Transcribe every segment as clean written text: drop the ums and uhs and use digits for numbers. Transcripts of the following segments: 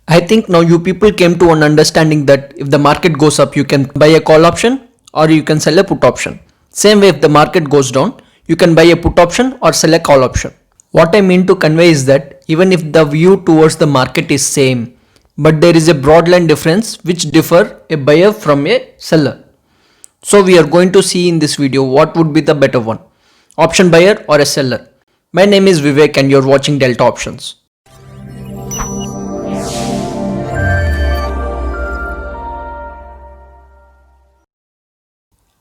I think now you people came to an understanding that if the market goes up, you can buy a call option or you can sell a put option. Same way, if the market goes down, you can buy a put option or sell a call option. What I mean to convey is that even if the view towards the market is same, but there is a broad line difference which differ a buyer from a seller. So we are going to see in this video what would be the better one, option buyer or a seller. My name is Vivek and you're watching Delta Options.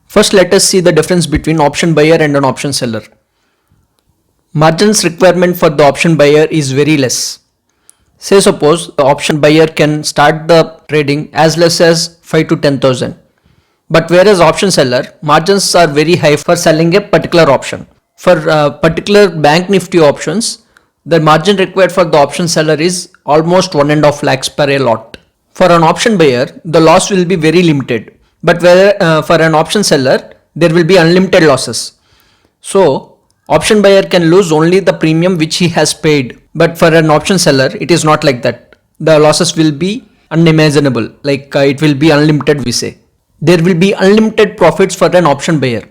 First, let us see the difference between option buyer and an option seller. Margins requirement for the option buyer is very less. Say suppose the option buyer can start the trading as less as 5 to 10,000. But whereas option seller, margins are very high for selling a particular option. For particular bank nifty options, the margin required for the option seller is almost 1.5 lakhs per a lot. For an option buyer, the loss will be very limited. But for an option seller, there will be unlimited losses. So, option buyer can lose only the premium which he has paid. But for an option seller, it is not like that. The losses will be unimaginable. It will be unlimited, we say. There will be unlimited profits for an option buyer.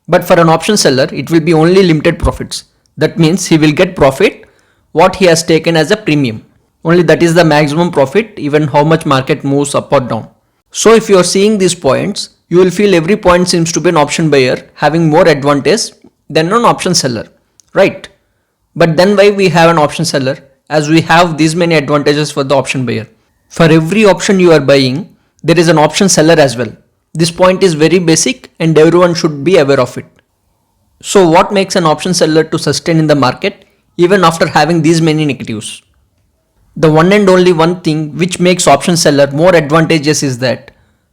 But for an option seller, it will be only limited profits. That means he will get profit what he has taken as a premium. Only that is the maximum profit, even how much market moves up or down. So if you are seeing these points, you will feel every point seems to be an option buyer having more advantage than an option seller, right? But then why we have an option seller as we have these many advantages for the option buyer? For every option you are buying, there is an option seller as well. This point is very basic and everyone should be aware of it. So what makes an option seller to sustain in the market even after having these many negatives? The one and only one thing which makes option seller more advantageous is that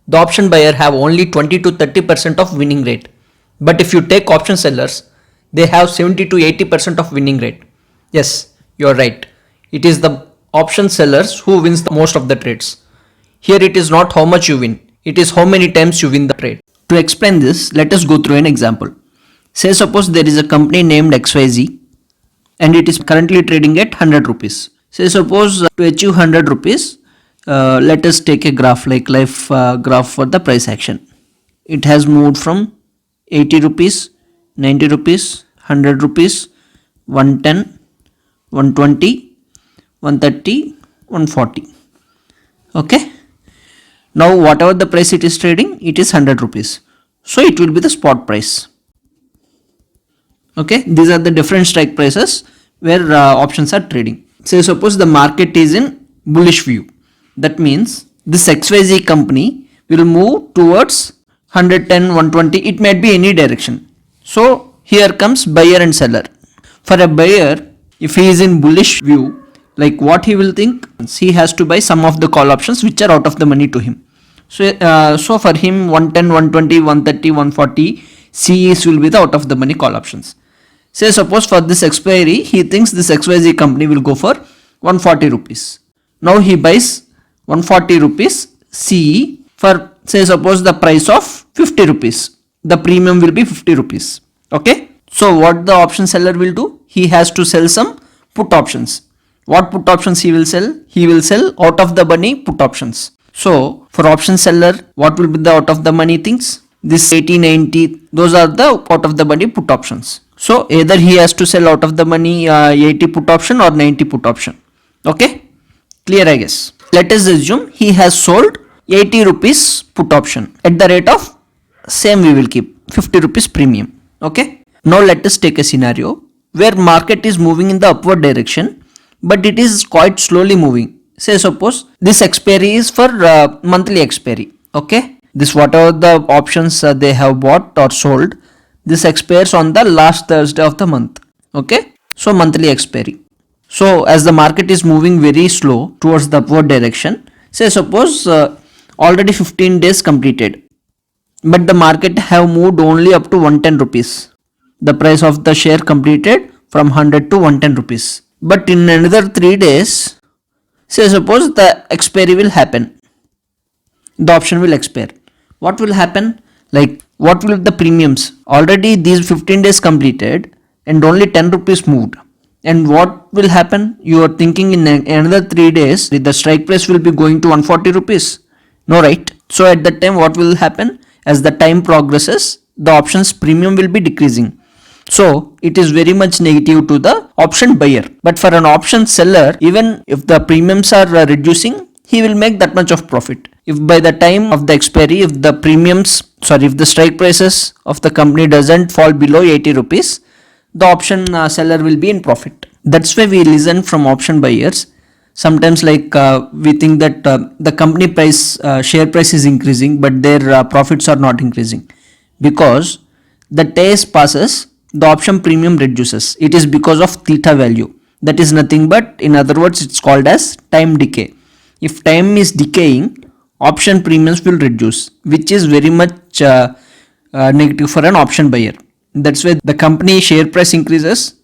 the option buyer have only 20 to 30% of winning rate. But if you take option sellers, they have 70 to 80% of winning rate. Yes, you are right. It is the option sellers who wins the most of the trades. Here it is not how much you win. It is how many times you win the trade. To explain this, let us go through an example. Say suppose there is a company named XYZ and it is currently trading at 100 rupees. Say suppose to achieve 100 rupees, let us take a graph like live graph for the price action. It has moved from 80 rupees, 90 rupees, 100 rupees, 110, 120, 130, 140. Okay. Now whatever the price it is trading, it is 100 rupees. So it will be the spot price. Okay. These are the different strike prices where options are trading. Say suppose the market is in bullish view. That means this XYZ company will move towards 110, 120. It might be any direction. So here comes buyer and seller. For a buyer, if he is in bullish view, like what he will think, he has to buy some of the call options which are out of the money to him. So for him 110, 120, 130, 140 CEs will be the out of the money call options. Say suppose for this expiry, he thinks this XYZ company will go for 140 rupees. Now he buys 140 rupees CE for say suppose the price of 50 rupees. The premium will be 50 rupees. Okay. So what the option seller will do? He has to sell some put options. What put options he will sell? He will sell out of the money put options. So for option seller, what will be the out of the money things? This 80, 90, those are the out of the money put options. So either he has to sell out of the money 80 put option or 90 put option. Okay, clear I guess. Let us assume he has sold 80 rupees put option at the rate of same we will keep 50 rupees premium. Okay. Now let us take a scenario where market is moving in the upward direction but it is quite slowly moving. Say suppose this expiry is for monthly expiry. Okay. This whatever the options they have bought or sold, this expires on the last Thursday of the month. Okay. So monthly expiry. So as the market is moving very slow towards the upward direction, say suppose already 15 days completed, but the market have moved only up to 110 rupees. The price of the share completed from 100 to 110 rupees. But in another 3 days, say suppose the expiry will happen. The option will expire. What will happen? Like what will the premiums? Already these 15 days completed and only 10 rupees moved. And what will happen? You are thinking in another 3 days the strike price will be going to 140 rupees. No, right? So at that time what will happen? As the time progresses, the options premium will be decreasing. So it is very much negative to the option buyer. But for an option seller, even if the premiums are reducing, he will make that much of profit. If by the time of the expiry, if the strike prices of the company doesn't fall below 80 rupees, the option seller will be in profit. That's why we listen from option buyers. Sometimes we think that the company price, share price is increasing, but their profits are not increasing. Because the days passes, the option premium reduces. It is because of theta value. That is nothing but, in other words, it's called as time decay. If time is decaying, option premiums will reduce, which is very much negative for an option buyer. That's why the company share price increases,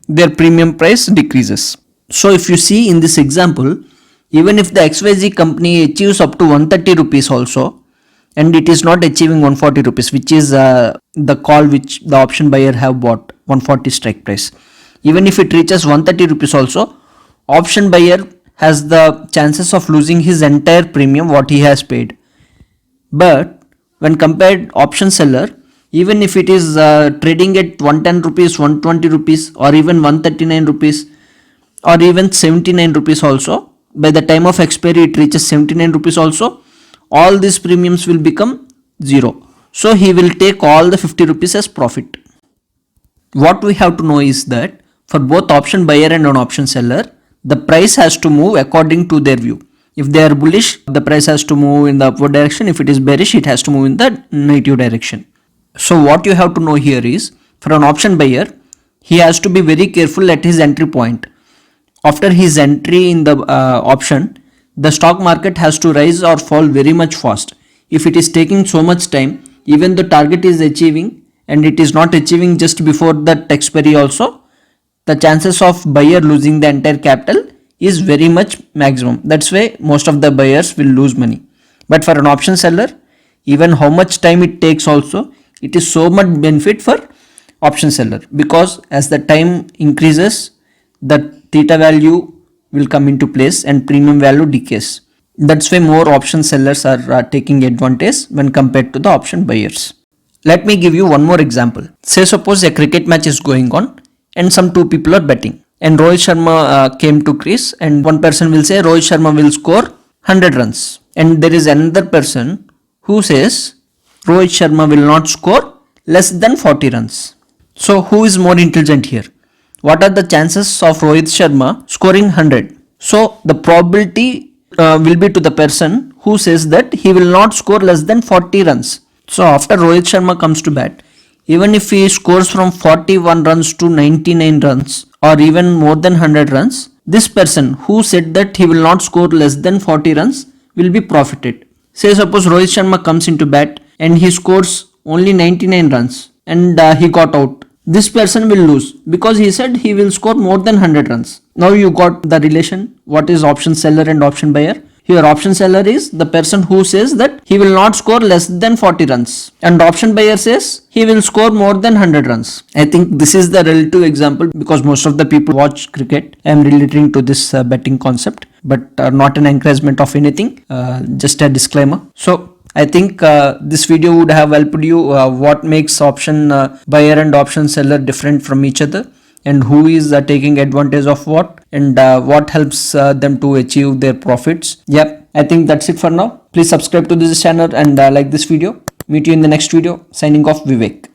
their premium price decreases. So if you see in this example, even if the XYZ company achieves up to 130 rupees also, and it is not achieving 140 rupees, which is the call which the option buyer have bought, 140 strike price. Even if it reaches 130 rupees also, option buyer has the chances of losing his entire premium what he has paid. But when compared option seller, even if it is trading at 110 rupees, 120 rupees, or even 139 rupees, or even 79 rupees also, by the time of expiry it reaches 79 rupees also, all these premiums will become zero. So he will take all the 50 rupees as profit. What we have to know is that for both option buyer and an option seller, the price has to move according to their view. If they are bullish, the price has to move in the upward direction. If it is bearish, it has to move in the negative direction. So what you have to know here is, for an option buyer, he has to be very careful at his entry point. After his entry in the option, the stock market has to rise or fall very much fast. If it is taking so much time, even the target is achieving and it is not achieving just before that expiry also, the chances of buyer losing the entire capital is very much maximum. That's why most of the buyers will lose money. But for an option seller, even how much time it takes also, it is so much benefit for option seller, because as the time increases, the theta value will come into place and premium value decays. That's why more option sellers are taking advantage when compared to the option buyers. Let me give you one more example. Say suppose a cricket match is going on and some two people are betting, and Rohit Sharma came to crease, and one person will say Rohit Sharma will score 100 runs, and there is another person who says Rohit Sharma will not score less than 40 runs. So who is more intelligent here? What are the chances of Rohit Sharma scoring 100? So the probability will be to the person who says that he will not score less than 40 runs. So after Rohit Sharma comes to bat, even if he scores from 41 runs to 99 runs or even more than 100 runs, this person who said that he will not score less than 40 runs will be profited. Say suppose Rohit Sharma comes into bat and he scores only 99 runs and he got out. This person will lose because he said he will score more than 100 runs. Now you got the relation. What is option seller and option buyer? Here option seller is the person who says that he will not score less than 40 runs, and option buyer says he will score more than 100 runs. I think this is the relative example because most of the people watch cricket. I am relating to this betting concept, but not an encouragement of anything, just a disclaimer. So I think this video would have helped you what makes option buyer and option seller different from each other, and who is taking advantage of what, and what helps them to achieve their profits. Yep, I think that's it for now. Please subscribe to this channel and like this video. Meet you in the next video. Signing off, Vivek.